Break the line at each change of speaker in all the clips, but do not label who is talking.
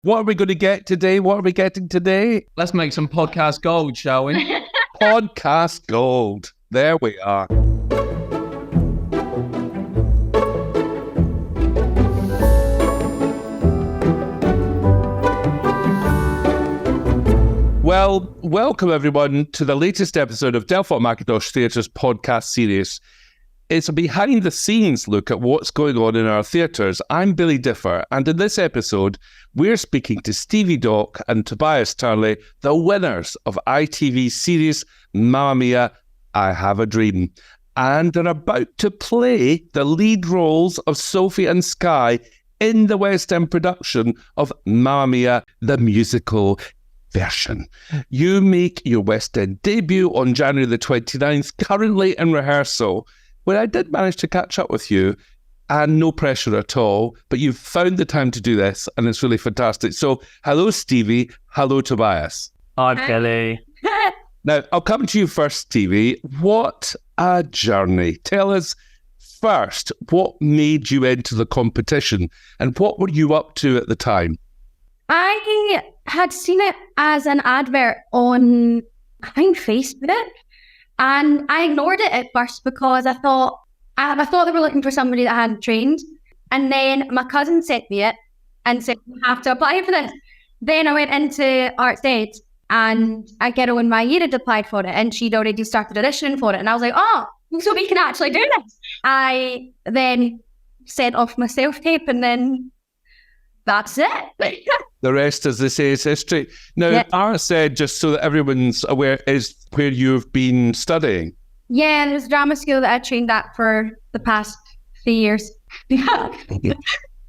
What are we going to get today? What are we getting today?
Let's make some podcast gold, shall we?
Podcast gold. There we are. Well, welcome everyone to the latest episode of Delfont Mackintosh Theatre's podcast series. It's a behind-the-scenes look at what's going on in our theatres. I'm Billy Differ, and in this episode, we're speaking to Stevie Doc and Tobias Turley, the winners of ITV's series Mamma Mia, I Have a Dream. And they're about to play the lead roles of Sophie and Skye in the West End production of Mamma Mia, the musical version. You make your West End debut on January the 29th, currently in rehearsal, where I did manage to catch up with you, and no pressure at all, but you've found the time to do this, and it's really fantastic. So, hello, Stevie. Hello, Tobias.
Hi, Billy.
Now, I'll come to you first, Stevie. What a journey. Tell us first, what made you enter the competition, and what were you up to at the time?
I had seen it as an advert on, I think, Facebook. And I ignored it at first because I thought they were looking for somebody that hadn't trained. And then my cousin sent me it and said, you have to apply for this. Then I went into Arts Ed and a girl in my year had applied for it and she'd already started auditioning for it. And I was like, oh, so we can actually do this. I then sent off my self-tape and then that's it.
The rest, as they say, is history. Now, yeah. Arts Ed, just so that everyone's aware, is where you've been studying.
Yeah, there's a drama school that I trained at for the past 3 years.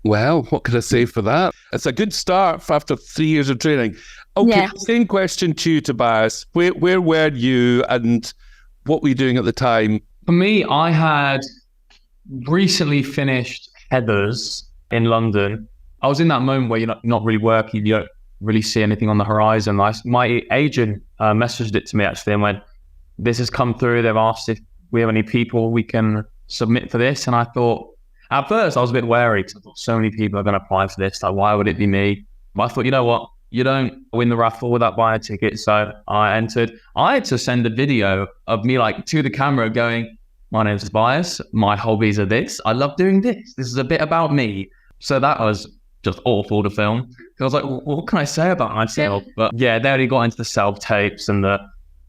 Well, what could I say for that? It's a good start after 3 years of training. Okay, yeah. Same question to you, Tobias. Where were you and what were you doing at the time?
For me, I had recently finished Heathers in London. I was in that moment where you're not really working, you don't really see anything on the horizon. My agent messaged it to me actually and went, this has come through, they've asked if we have any people we can submit for this. And I thought, at first I was a bit wary because I thought so many people are going to apply for this, like why would it be me? But I thought, you know what, you don't win the raffle without buying a ticket. So I entered. I had to send a video of me to the camera going, my name's Tobias, my hobbies are this, I love doing this is a bit about me. So that was just awful to film. I was like, well, what can I say about myself? But yeah, they already got into the self-tapes and the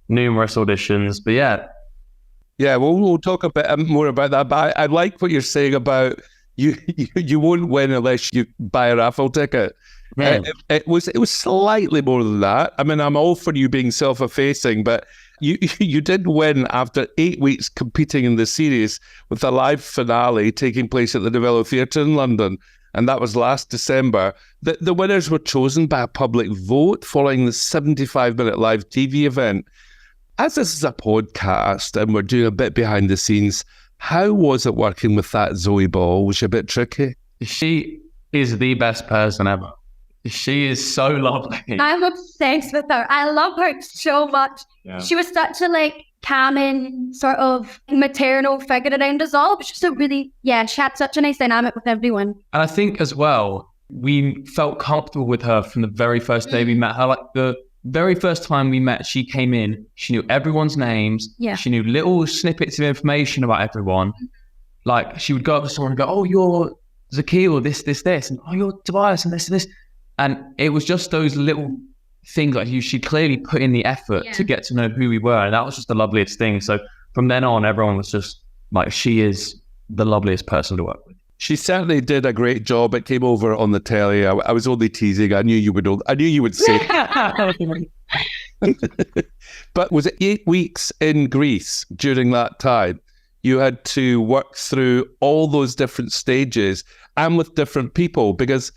numerous auditions. But yeah.
Yeah, we'll talk a bit more about that. But I like what you're saying about you won't win unless you buy a raffle ticket. Yeah. It was slightly more than that. I mean, I'm all for you being self-effacing, but you did win after 8 weeks competing in the series with a live finale taking place at the Novello Theatre in London. And that was last December. The winners were chosen by a public vote following the 75-minute live TV event. As this is a podcast and we're doing a bit behind the scenes, how was it working with that Zoe Ball? Was she a bit tricky?
She is the best person ever. She is so lovely.
I'm obsessed with her. I love her so much. Yeah. She was such a calming sort of maternal figure around us all. But she had such a nice dynamic with everyone.
And I think as well, we felt comfortable with her from the very first day we met her. The very first time we met, she came in, she knew everyone's names. Yeah. She knew little snippets of information about everyone. She would go up to someone and go, oh, you're Zakil, this. And oh, you're Tobias and this. And it was just those little things she clearly put in the effort to get to know who we were. And that was just the loveliest thing. So from then on, everyone was just she is the loveliest person to work with.
She certainly did a great job. It came over on the telly. I was only teasing. I knew you would say But was it 8 weeks in Greece during that time? You had to work through all those different stages and with different people, because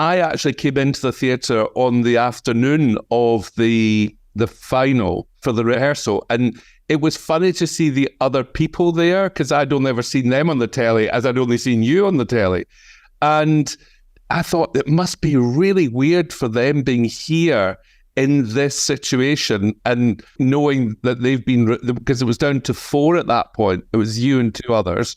I actually came into the theatre on the afternoon of the final for the rehearsal, and it was funny to see the other people there because I'd only ever seen them on the telly as I'd only seen you on the telly. And I thought it must be really weird for them being here in this situation and knowing that they've been, because it was down to 4 at that point. It was you and 2 others.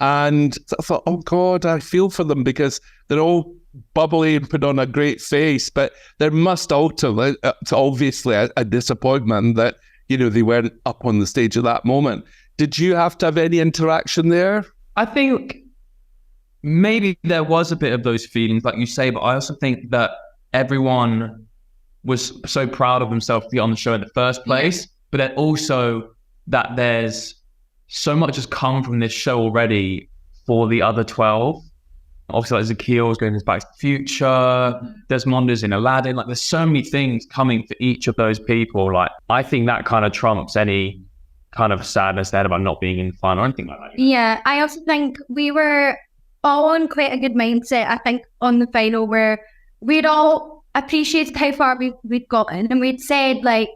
And I thought, oh God, I feel for them because they're all bubbly and put on a great face, but there must ultimately, it's obviously a disappointment that, you know, they weren't up on the stage at that moment. Did you have to have any interaction there?
I think maybe there was a bit of those feelings, like you say, but I also think that everyone was so proud of themselves to get on the show in the first place, but then also that there's so much has come from this show already for the other 12. Obviously, like Zakil's going Back to the Future, Desmond is in Aladdin. Like, there's so many things coming for each of those people. Like, I think that kind of trumps any kind of sadness they had about not being in the final or anything like that.
Yeah, I also think we were all on quite a good mindset, I think, on the final, where we'd all appreciated how far we'd gotten, and we'd said, like,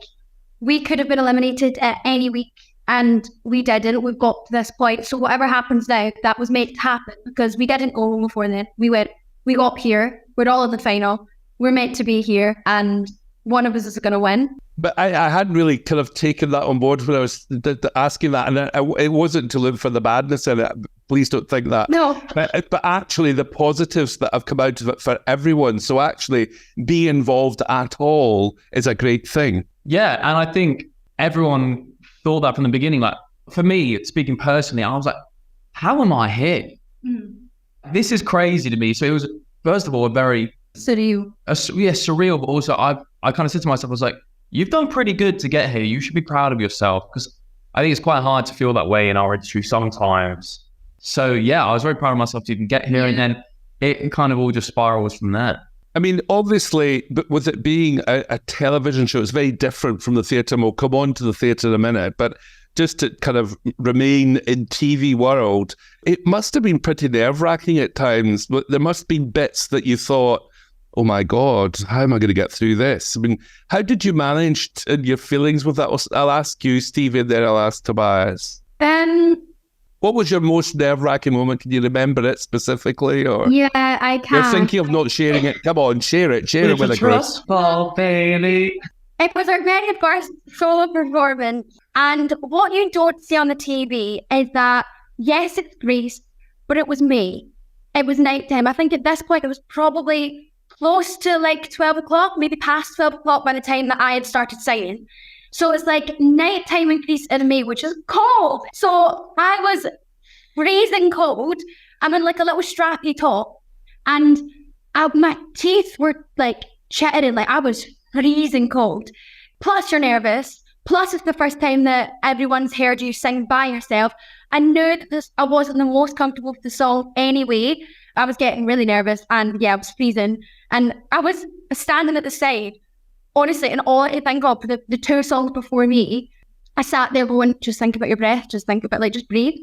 we could have been eliminated at any week, and we didn't. We've got to this point, so whatever happens now, that was meant to happen, because we didn't go before then. We got here, we're all in the final, we're meant to be here, and one of us is going to win.
But I hadn't really kind of taken that on board when I was asking that, and it wasn't to look for the badness in it. Please don't think that.
No.
But actually the positives that have come out of it for everyone. So actually being involved at all is a great thing.
Yeah, and I think everyone thought that from the beginning. Like, for me, speaking personally, I was like, how am I here? This is crazy to me. So it was, first of all, a very...
Surreal.
Surreal, but also I kind of said to myself, I was like, you've done pretty good to get here. You should be proud of yourself, because I think it's quite hard to feel that way in our industry sometimes. So yeah, I was very proud of myself to even get here, and then it kind of all just spirals from there.
I mean, obviously, but with it being a television show, it's very different from the theatre, and we'll come on to the theatre in a minute, but just to kind of remain in TV world, it must have been pretty nerve-wracking at times, but there must have been bits that you thought, oh my God, how am I going to get through this? I mean, how did you manage your feelings with that? I'll ask you, Stevie, and then I'll ask Tobias. What was your most nerve-wracking moment? Can you remember it specifically? Or
yeah, I can.
You're thinking of not sharing it. Come on, share it. Share it with a group.
Bailey.
It was our very first solo performance. And what you don't see on the TV is that, yes, it's Greece, but it was May. It was nighttime. I think at this point, it was probably close to like 12 o'clock, maybe past 12 o'clock by the time that I had started singing. So it's like nighttime in Greece in May, which is cold. So I was freezing cold. I'm in like a little strappy top, and my teeth were like chattering, like I was freezing cold. Plus you're nervous. Plus it's the first time that everyone's heard you sing by yourself. I knew that I wasn't the most comfortable with the song anyway. I was getting really nervous, and yeah, I was freezing. And I was standing at the side, honestly, and all I could think of for the two songs before me, I sat there going, just think about your breath, just think about, like, just breathe.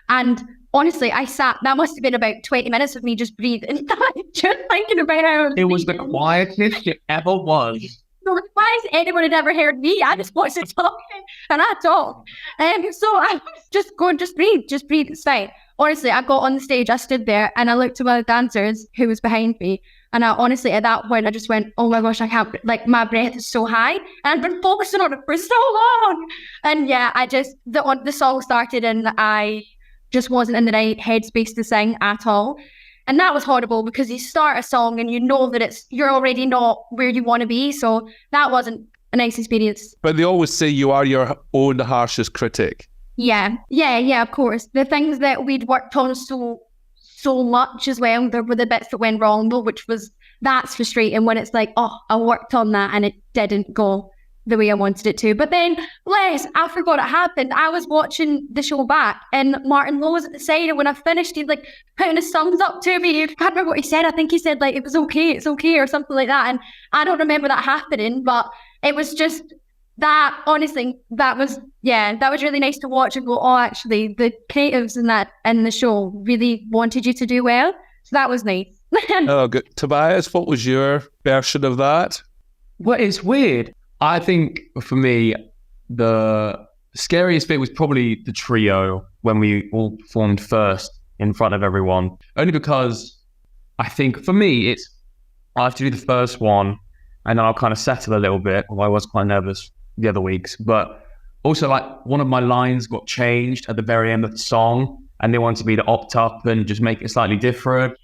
And honestly, that must have been about 20 minutes of me just breathing, just thinking about how
it was the quietest it ever was.
So why has anyone had ever heard me? I just wasn't talking, and I talk. So I was just going, just breathe, it's fine. Honestly, I got on the stage, I stood there, and I looked at one of the dancers who was behind me, and I honestly, at that point, I just went, oh my gosh, I can't, like, my breath is so high, and I've been focusing on it for so long. And yeah, the song started, and I just wasn't in the right headspace to sing at all. And that was horrible, because you start a song and you know that you're already not where you want to be. So that wasn't a nice experience.
But they always say you are your own harshest critic.
Yeah, of course. The things that we'd worked on so much as well, there were the bits that went wrong though, that's frustrating when it's like, oh, I worked on that and it didn't go the way I wanted it to. But then, I forgot it happened. I was watching the show back, and Martin Lowe was at the side, and when I finished, he'd like putting his thumbs up to me. I can't remember what he said. I think he said like, it's okay, or something like that. And I don't remember that happening, but it was just that, honestly, that was really nice to watch and go, oh, actually, the creatives in the show really wanted you to do well. So that was nice.
Oh, good. Tobias, what was your version of that?
Well, it's weird. I think for me, the scariest bit was probably the trio when we all performed first in front of everyone. Only because I think for me, I have to do the first one and then I'll kind of settle a little bit. Although I was quite nervous the other weeks. But also, like, one of my lines got changed at the very end of the song, and they wanted me to opt up and just make it slightly different.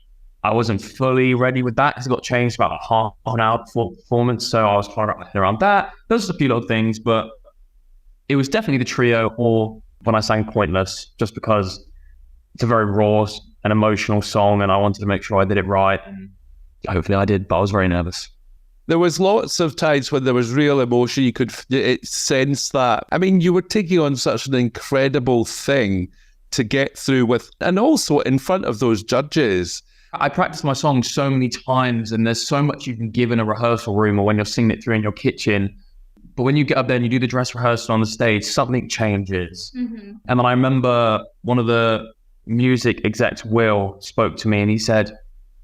I wasn't fully ready with that because it got changed about half an hour before performance. So I was trying to wrap my head around that. There's a few little things, but it was definitely the trio or when I sang Pointless, just because it's a very raw and emotional song and I wanted to make sure I did it right. And hopefully I did, but I was very nervous.
There was lots of times when there was real emotion. You could sense that. I mean, you were taking on such an incredible thing to get through with, and also in front of those judges.
I practiced my song so many times and there's so much you can give in a rehearsal room or when you're singing it through in your kitchen. But when you get up there and you do the dress rehearsal on the stage, something changes. Mm-hmm. And then I remember one of the music execs, Will, spoke to me and he said,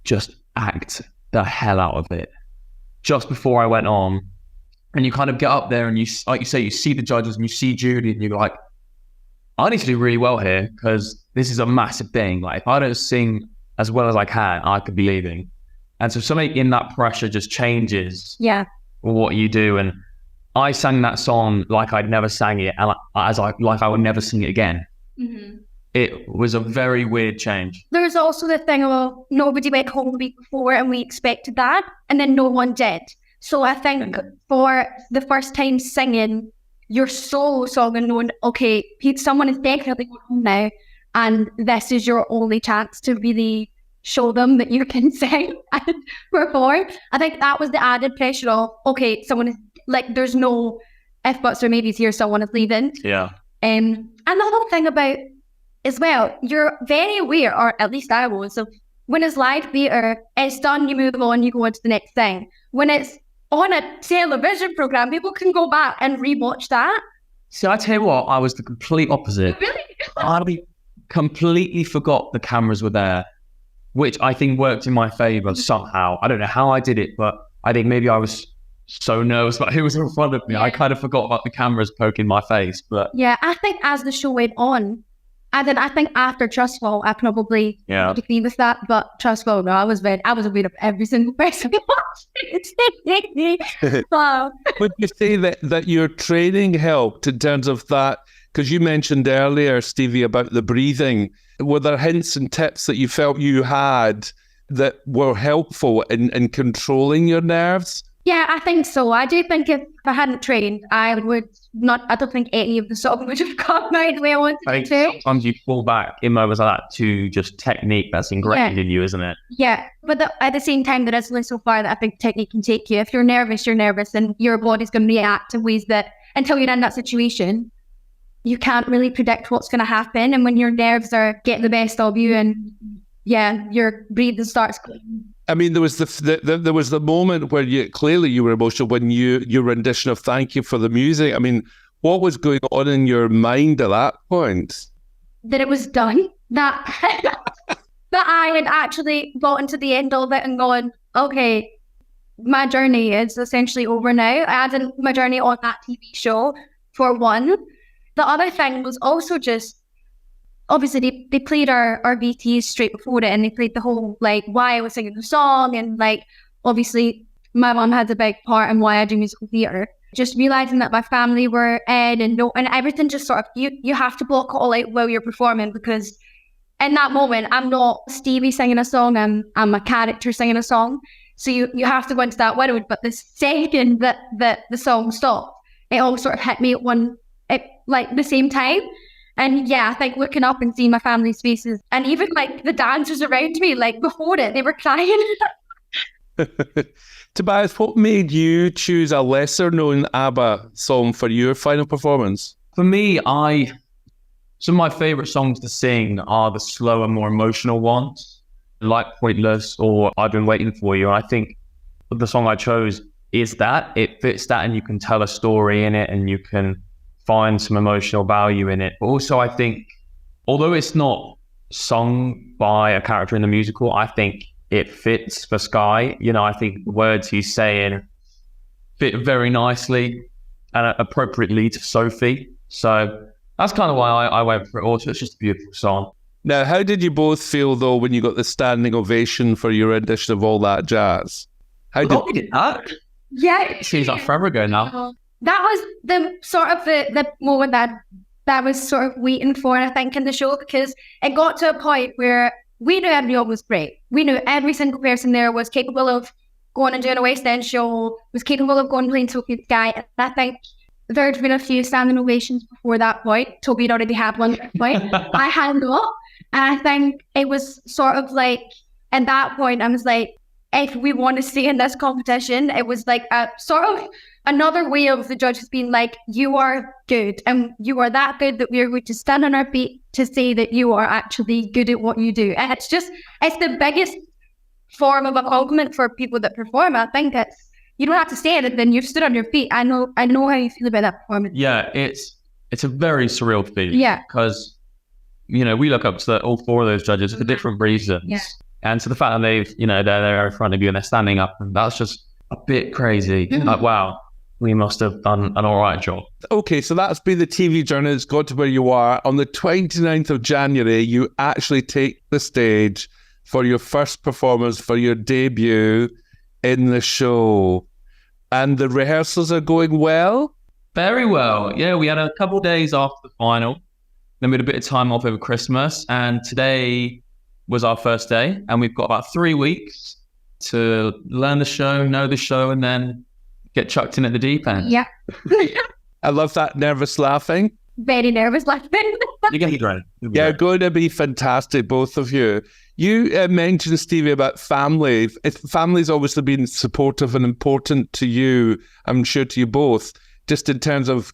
just act the hell out of it. Just before I went on. And you kind of get up there and you, like you say, you see the judges and you see Judy and you're like, I need to do really well here because this is a massive thing. Like if I don't sing as well as I can, I could be leaving. And so something in that pressure just changes what you do. And I sang that song like I'd never sang it and like I would never sing it again. Mm-hmm. It was a very weird change.
There's also the thing of nobody went home the week before and we expected that and then no one did. So I think for the first time singing your solo song and knowing, okay, someone is definitely going home now and this is your only chance to really show them that you can sing and perform. I think that was the added pressure of, okay, someone is like, there's no if, buts, or maybes here, someone is leaving.
Yeah.
And the whole thing about as well, you're very aware, or at least I was, of when it's live theatre, it's done, you move on, you go on to the next thing. When it's on a television programme, people can go back and rewatch that.
See, I tell you what, I was the complete opposite.
Really?
I completely forgot the cameras were there, which I think worked in my favour somehow. I don't know how I did it, but I think maybe I was so nervous about who was in front of me. I kind of forgot about the cameras poking my face. But
yeah, I think as the show went on, and then I think after Trustfall, I probably agree with that. But Trustfall, no, I was aware of every single person watching.
Would you say that your training helped in terms of that? Because you mentioned earlier, Stevie, about the breathing. Were there hints and tips that you felt you had that were helpful in controlling your nerves?
Yeah, I think so. I do think if I hadn't trained, I don't think any of the song would have come out the way I wanted it to.
Sometimes you fall back in moments like that to just technique that's ingrained in you, isn't it?
Yeah, but at the same time, there is only so far that I think technique can take you. If you're nervous, and your body's going to react in ways that, until you're in that situation, you can't really predict what's going to happen. And when your nerves are getting the best of you and your breathing starts going.
I mean, there was there was the moment where you were emotional when your rendition of "Thank You for the Music." I mean, what was going on in your mind at that point?
That it was done. That I had actually gotten to the end of it and gone, okay, my journey is essentially over now. I had my journey on that TV show for one. The other thing was also just, obviously, they played our VTs straight before it and they played the whole, like, why I was singing the song and, like, obviously, my mum had a big part in why I do musical theatre. Just realising that my family were in and everything just sort of, you have to block it all out while you're performing because in that moment, I'm not Stevie singing a song, I'm a character singing a song. So you have to go into that world. But the second that the song stopped, it all sort of hit me at the same time. And yeah, I think looking up and seeing my family's faces and even like the dancers around me, like before it, they were crying.
Tobias, what made you choose a lesser known ABBA song for your final performance?
For me, some of my favourite songs to sing are the slower, more emotional ones, like Pointless or I've Been Waiting For You. And I think the song I chose is that. It fits that and you can tell a story in it and you can find some emotional value in it. But also I think, although it's not sung by a character in the musical, I think it fits for Sky. You know, I think the words he's saying fit very nicely and appropriately to Sophie. So that's kind of why I went for it. Also, it's just a beautiful song.
Now, how did you both feel though when you got the standing ovation for your rendition of All That Jazz?
We did that?
Yeah.
It seems like forever ago now.
That was the sort of the moment that was sort of waiting for, I think, in the show, because it got to a point where we knew everyone was great. We knew every single person there was capable of going and doing a West End show, was capable of going and playing Tokyo Sky. And I think there had been a few standing ovations before that point. Toby had already had one at that point. I had not. And I think it was sort of like, at that point, I was like, if we want to stay in this competition, it was like a sort of another way of the judges being like, you are good and you are that good that we are going to stand on our feet to say that you are actually good at what you do. And it's the biggest form of a compliment for people that perform. I think you don't have to say it, then you've stood on your feet. I know how you feel about that performance.
Yeah, it's a very surreal feeling.
Yeah.
Because, we look up to all four of those judges for different reasons.
Yeah.
And so the fact that they're there in front of you and they're standing up, and that's just a bit crazy.
Mm-hmm.
Like, wow, we must have done an all right job.
Okay, so that's been the TV journey. It's got to where you are. On the 29th of January, you actually take the stage for your first performance, for your debut in the show. And the rehearsals are going well?
Very well. Yeah, we had a couple of days after the final. Then we had a bit of time off over Christmas. And today was our first day. And we've got about 3 weeks to learn the show, know the show, and then get chucked in at the deep end.
Yeah.
I love that nervous laughing.
Very nervous laughing.
You're going to be great.
Yeah, going to be fantastic, both of you. You mentioned, Stevie, about family. Family's obviously been supportive and important to you, I'm sure to you both, just in terms of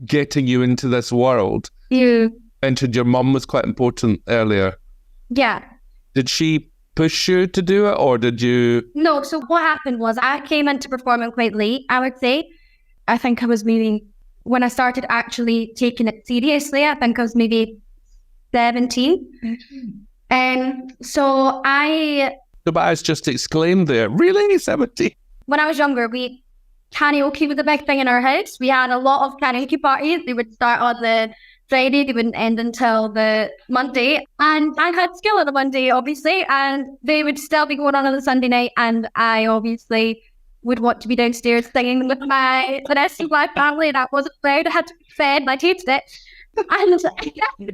getting you into this world.
You
mentioned your mum was quite important earlier.
Yeah.
Did she push you to do it, or did you?
No, so what happened was I came into performing quite late, I would say. I think I was maybe, when I started actually taking it seriously, I think I was maybe 17. And so
Tobias just exclaimed there, really? 17?
When I was younger, karaoke was a big thing in our house. We had a lot of karaoke parties. They would start on the Friday, they wouldn't end until the Monday. And I had school on the Monday, obviously, and they would still be going on the Sunday night. And I obviously would want to be downstairs singing with the rest of my family. And that wasn't allowed. I had to be fed and I hated it. And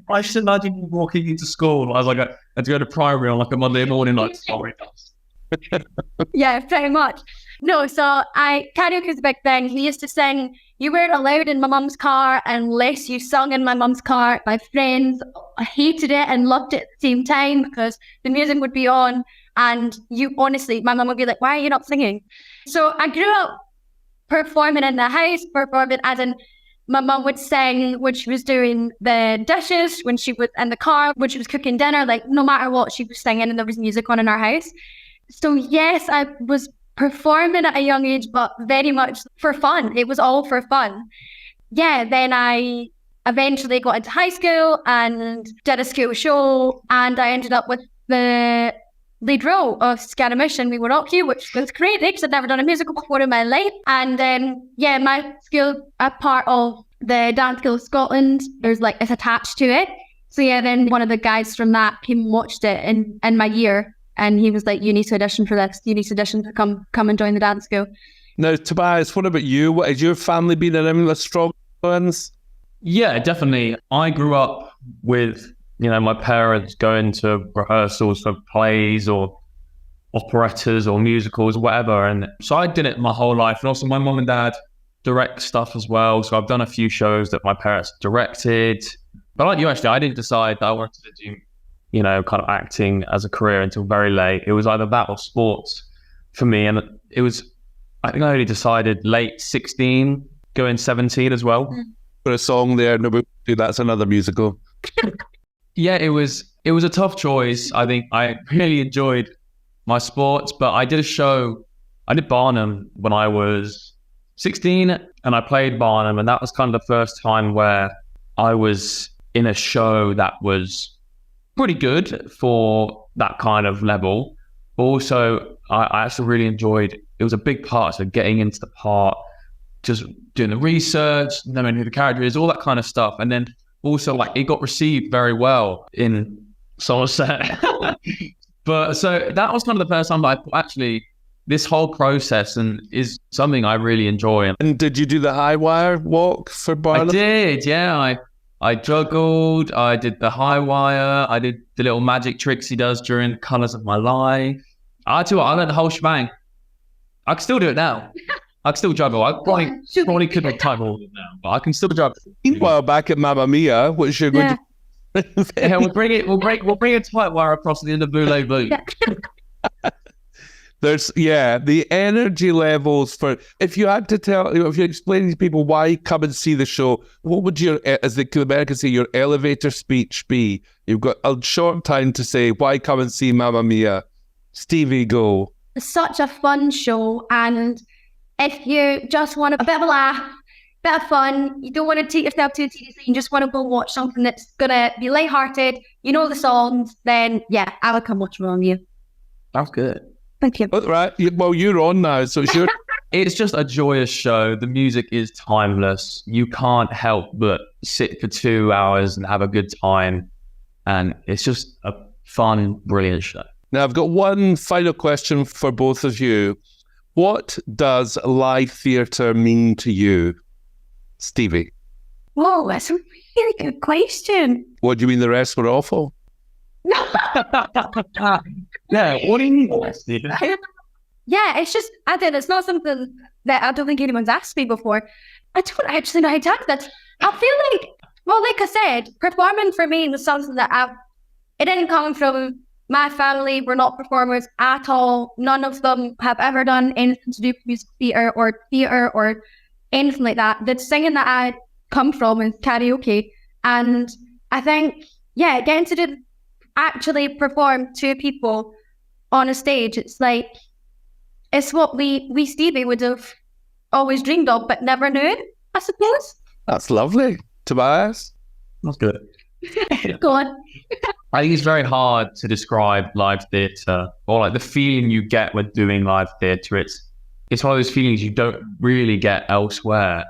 I should imagine you walking into school. I was like, I had to go to primary on like a Monday morning, like, sorry.
Yeah, pretty much. No, so karaoke is a big thing. We used to sing, you weren't allowed in my mum's car unless you sung in my mum's car. My friends hated it and loved it at the same time because the music would be on and my mum would be like, why are you not singing? So I grew up performing in the house, performing as in my mum would sing when she was doing the dishes, when she was in the car, when she was cooking dinner, like no matter what, she was singing and there was music on in our house. So yes, I was performing at a young age, but very much for fun. It was all for fun. Yeah, then I eventually got into high school and did a school show, and I ended up with the lead role of Scaramush We Were Rock You, which was crazy because I'd never done a musical before in my life. And my school, a part of the Dance School of Scotland, there's like it's attached to it. So yeah, then one of the guys from that came and watched it in my year. And he was like, you need to audition for this. You need to audition to come and join the dance school.
Now, Tobias, what about you? What has your family been in strong ones?
Yeah, definitely. I grew up with, my parents going to rehearsals for plays or operettas or musicals, whatever. And so I did it my whole life. And also my mum and dad direct stuff as well. So I've done a few shows that my parents directed. But like you, actually, I didn't decide that I wanted to do kind of acting as a career until very late. It was either that or sports for me. And it was, I think I only decided late 16, going 17 as well.
For a song there, no, that's another musical.
Yeah, it was a tough choice. I think I really enjoyed my sports, but I did Barnum when I was 16 and I played Barnum. And that was kind of the first time where I was in a show that was pretty good for that kind of level. But also, I actually really enjoyed, it was a big part, so getting into the part, just doing the research, knowing who the character is, all that kind of stuff. And then also, like, it got received very well in Somerset. But so that was kind of the first time that I actually, this whole process and is something I really enjoy.
And did you do the high wire walk for Barnum?
I did, yeah. I juggled, I did the high wire, I did the little magic tricks he does during Colours of My Life. I learned the whole shebang. I can still do it now. I can still juggle. I probably couldn't type all of it now, but I can still juggle.
Meanwhile, back at Mamma Mia, which you're going to...
Yeah, we'll bring a tight wire across the end of Voulez-Vous.
There's the energy levels for, if you had to tell, if you explain to people why come and see the show, what would your, as the Americans say, your elevator speech be? You've got a short time to say why come and see Mamma Mia. Stevie, go.
It's such a fun show, and if you just want a bit of a laugh, bit of fun, you don't want to take yourself too seriously, you just want to go watch something that's gonna be lighthearted, you know the songs, then I would come watch Mamma Mia.
That's good.
Thank you.
Right. Well, you're on now, so it's your...
It's just a joyous show. The music is timeless. You can't help but sit for 2 hours and have a good time. And it's just a fun, brilliant show.
Now, I've got one final question for both of you. What does live theatre mean to you? Stevie.
Whoa, that's a really good question.
What do you mean the rest were awful?
Yeah, what do you mean?
Yeah, it's just, it's not something that I don't think anyone's asked me before. I don't actually know how to answer that. I feel like, well, like I said, performing for me was something that it didn't come from my family. We're not performers at all. None of them have ever done anything to do with music theatre or anything like that. The singing that I come from is karaoke. And I think, getting to actually perform to people on a stage, it's like, it's what we Stevie would have always dreamed of, but never knew, I suppose.
That's lovely. Tobias?
That's good.
Go on.
I think it's very hard to describe live theatre, or like the feeling you get when doing live theatre. It's one of those feelings you don't really get elsewhere,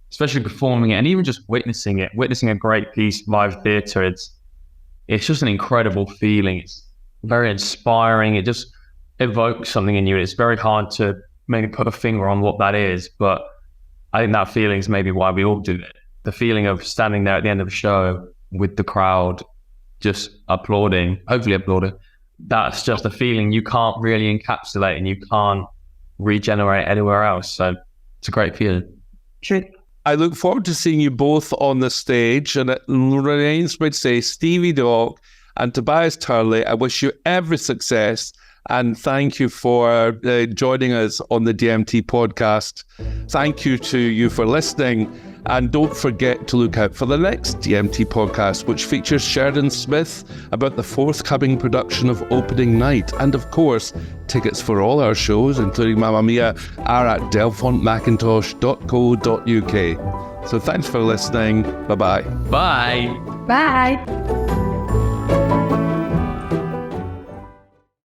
especially performing it and even just witnessing it. Witnessing a great piece of live theatre, it's just an incredible feeling. It's very inspiring. It just evokes something in you. It's very hard to maybe put a finger on what that is, but I think that feeling is maybe why we all do it. The feeling of standing there at the end of a show with the crowd just hopefully applauding. That's just a feeling you can't really encapsulate and you can't regenerate anywhere else. So it's a great feeling.
True.
I look forward to seeing you both on the stage, and it remains me to say, Stevie Dock and Tobias Turley, I wish you every success, and thank you for joining us on the DMT podcast. Thank you to you for listening, and don't forget to look out for the next DMT podcast, which features Sheridan Smith about the forthcoming production of Opening Night. And of course, tickets for all our shows, including Mamma Mia, are at delfontmackintosh.co.uk. So thanks for listening. Bye-bye.
Bye.
Bye.